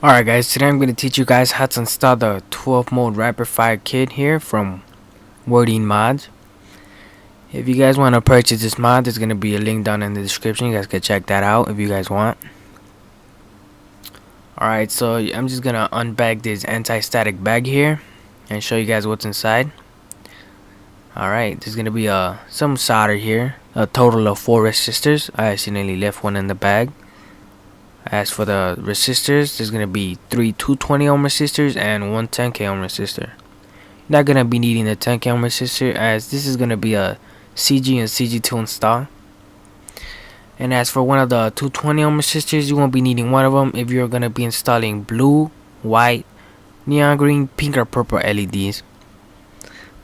Alright guys, today I'm going to teach you guys how to install the 12 mode rapid fire kit here from Wordene mods. If you guys want to purchase this mod, there's going to be a link down in the description. You guys can check that out if you guys want. Alright, so I'm just going to unbag this anti-static bag here and show you guys what's inside. Alright, there's going to be some solder here, a total of 4 resistors. I accidentally left one in the bag. As for the resistors, there's going to be 3 220 ohm resistors and 1 10k ohm resistor. Not going to be needing the 10k ohm resistor, as this is going to be a CG and CG2 install. And as for one of the 220 ohm resistors, you won't be needing one of them if you're going to be installing blue, white, neon green, pink, or purple LEDs.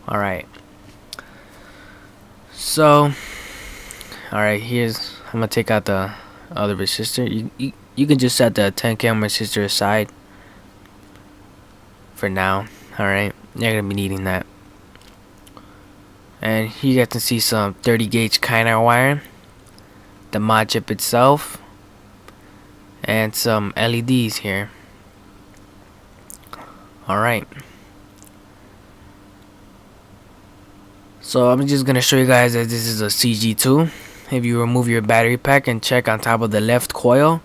Alright. So, alright, I'm going to take out the other resistor. You can just set the 10k ohm resistor aside for now. Alright, you're gonna be needing that. And here you guys can see some 30 gauge kinar wire, the mod chip itself, and some LEDs here. Alright, so I'm just gonna show you guys that this is a CG2. If you remove your battery pack and check on top of the left coil,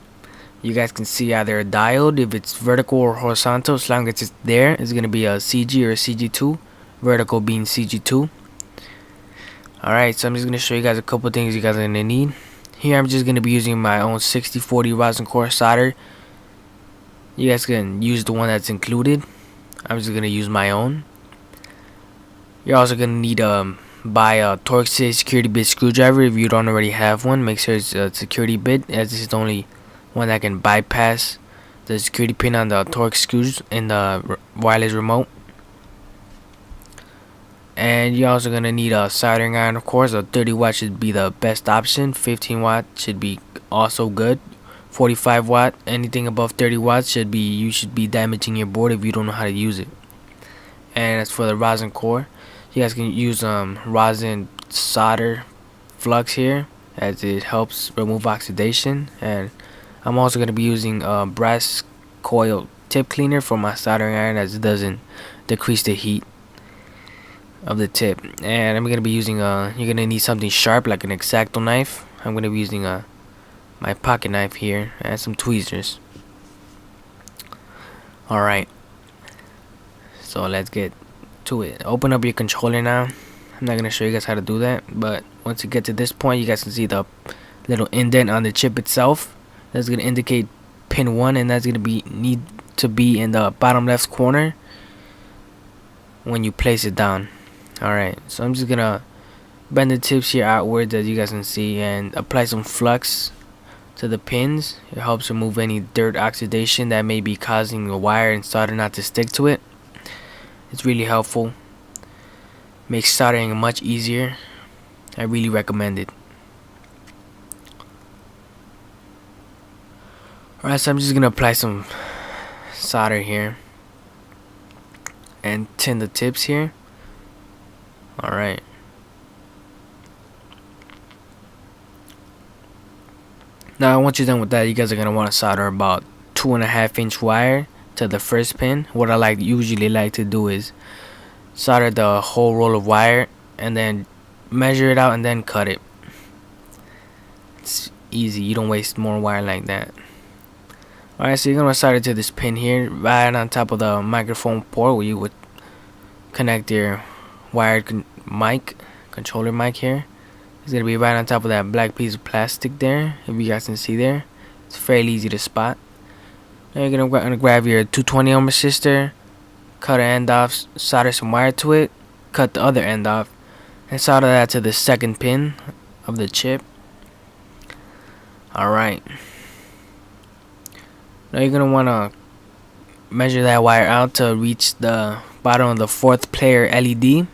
you guys can see either a diode, if it's vertical or horizontal. As long as it's there, it's going to be a CG or a CG2, vertical being CG2. Alright, so I'm just going to show you guys a couple things you guys are going to need. Here I'm just going to be using my own 6040 rosin core solder. You guys can use the one that's included. I'm just going to use my own. You're also going to need buy a Torx security bit screwdriver if you don't already have one. Make sure it's a security bit, as this is the only one that can bypass the security pin on the Torx screws in the wireless remote. And you're also gonna need a soldering iron, of course. A 30 watt should be the best option. 15 watt should be also good. 45 watt, anything above 30 watts you should be damaging your board if you don't know how to use it. And as for the rosin core, you guys can use rosin solder flux here, as it helps remove oxidation. And I'm also going to be using brass coil tip cleaner for my soldering iron, as it doesn't decrease the heat of the tip. And I'm going to be using you're going to need something sharp like an X-Acto knife. I'm going to be using my pocket knife here and some tweezers. Alright, so let's get to it. Open up your controller now. I'm not going to show you guys how to do that, but once you get to this point, you guys can see the little indent on the chip itself. That's going to indicate pin 1, and that's going to need to be in the bottom left corner when you place it down. Alright, so I'm just going to bend the tips here outwards, as you guys can see, and apply some flux to the pins. It helps remove any dirt oxidation that may be causing the wire and solder not to stick to it. It's really helpful. Makes soldering much easier. I really recommend it. Alright, so I'm just gonna apply some solder here and tin the tips here. Alright. Now once you're done with that, you guys are gonna want to solder about 2.5 inch wire to the first pin. What I usually like to do is solder the whole roll of wire and then measure it out and then cut it. It's easy, you don't waste more wire like that. Alright, so you're going to solder to this pin here, right on top of the microphone port where you would connect your wired controller mic here. It's going to be right on top of that black piece of plastic there, if you guys can see there. It's fairly easy to spot. Now you're going to grab your 220 ohm resistor, cut an end off, solder some wire to it, cut the other end off, and solder that to the second pin of the chip. Alright. Now you're going to want to measure that wire out to reach the bottom of the 4th player LED. You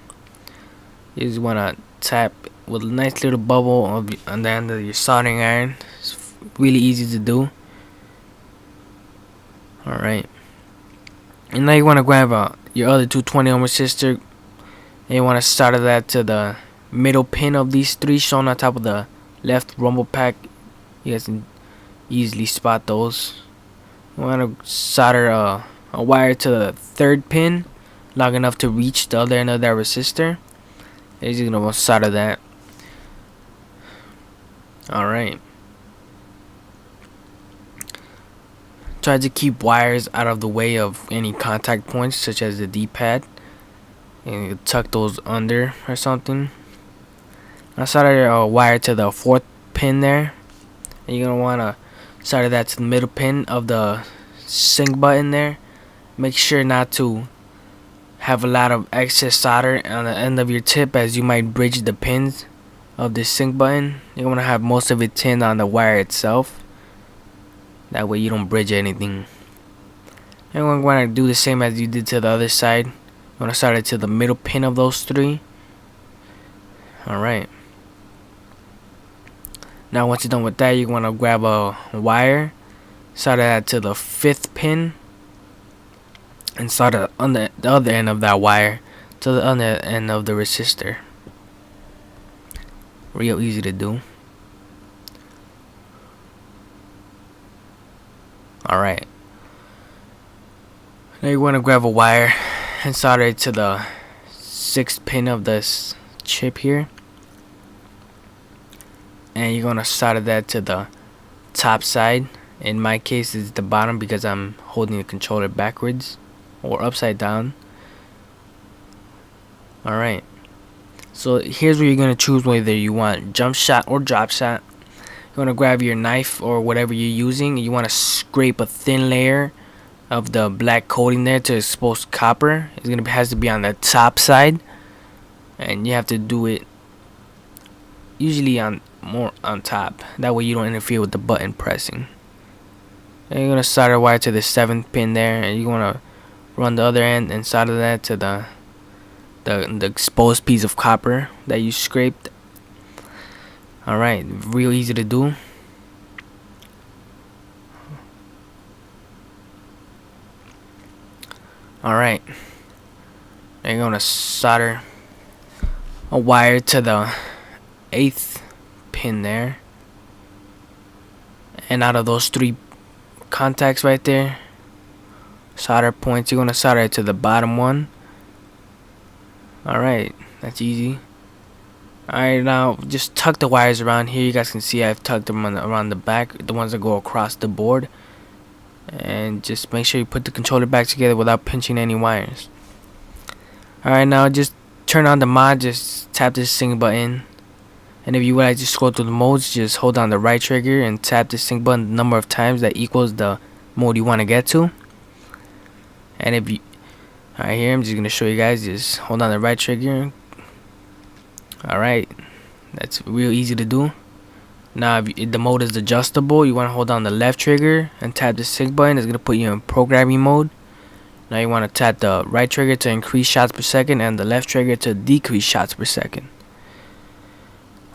just want to tap with a nice little bubble on the end of your soldering iron. It's really easy to do. Alright. And now you want to grab your other 220 ohm resistor, and you want to solder that to the middle pin of these 3 shown on top of the left rumble pack. You guys can easily spot those You want to solder a wire to the third pin long enough to reach the other end of that resistor. You're just gonna want to solder that. Alright. Try to keep wires out of the way of any contact points, such as the D-pad, and you tuck those under or something. I solder a wire to the fourth pin there, and you're gonna wanna solder that to the middle pin of the sync button there. Make sure not to have a lot of excess solder on the end of your tip, as you might bridge the pins of this sync button. You want to have most of it tinned on the wire itself, that way you don't bridge anything. And we're going to do the same as you did to the other side. You want to solder it to the middle pin of those three. Alright, now once you're done with that, you want to grab a wire, solder that to the fifth pin, and solder on the other end of that wire to the other end of the resistor. Real easy to do. Alright, now you want to grab a wire and solder it to the sixth pin of this chip here, and you're going to solder that to the top side. In my case, it's the bottom because I'm holding the controller backwards or upside down. Alright, so here's where you're going to choose whether you want jump shot or drop shot. You want to grab your knife or whatever you're using. You want to scrape a thin layer of the black coating there to expose copper. Has to be on the top side, and you have to do it usually more on top. That way you don't interfere with the button pressing. And you're gonna solder wire to the seventh pin there, and you want to run the other end and solder that to the exposed piece of copper that you scraped. Alright, real easy to do. Alright, now you're gonna solder a wire to the eighth pin there, and out of those three contacts right there, solder points, you're gonna solder it to the bottom one. Alright, that's easy. Alright, now just tuck the wires around here. You guys can see I've tucked them around the back, the ones that go across the board. And just make sure you put the controller back together without pinching any wires. Alright, now just turn on the mod. Just tap this sync button. And if you would like to scroll through the modes, just hold down the right trigger and tap the sync button the number of times that equals the mode you want to get to. And if you, alright, here I'm just going to show you guys. Just hold down the right trigger. Alright, that's real easy to do. Now if the mode is adjustable, you want to hold down the left trigger and tap the sync button. It's going to put you in programming mode. Now you want to tap the right trigger to increase shots per second and the left trigger to decrease shots per second.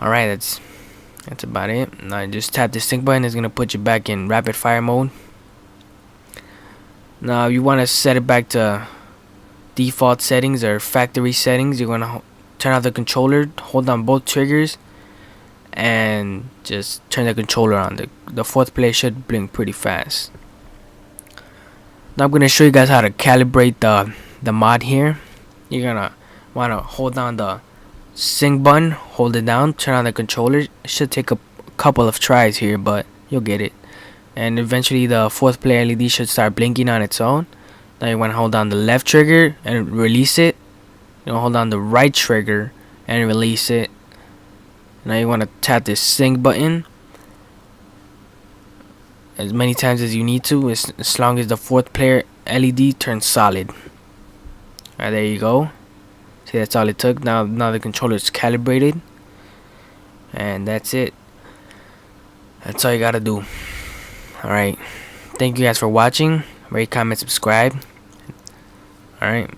Alright, that's about it. Now just tap the sync button. It's going to put you back in rapid fire mode. Now if you want to set it back to default settings or factory settings, you're going to turn off the controller, hold down both triggers, and just turn the controller on. The fourth play should blink pretty fast. Now I'm going to show you guys how to calibrate the mod here. You're going to want to hold down the sync button, hold it down, turn on the controller. It should take a couple of tries here, but you'll get it. And eventually the fourth play LED should start blinking on its own. Now you want to hold down the left trigger and release it. You hold down the right trigger and release it. Now you want to tap this sync button as many times as you need to, as long as the fourth player LED turns solid. Alright, there you go. See, that's all it took. Now the controller is calibrated, and that's it. That's all you gotta do. Alright, thank you guys for watching. Rate, comment, subscribe. Alright.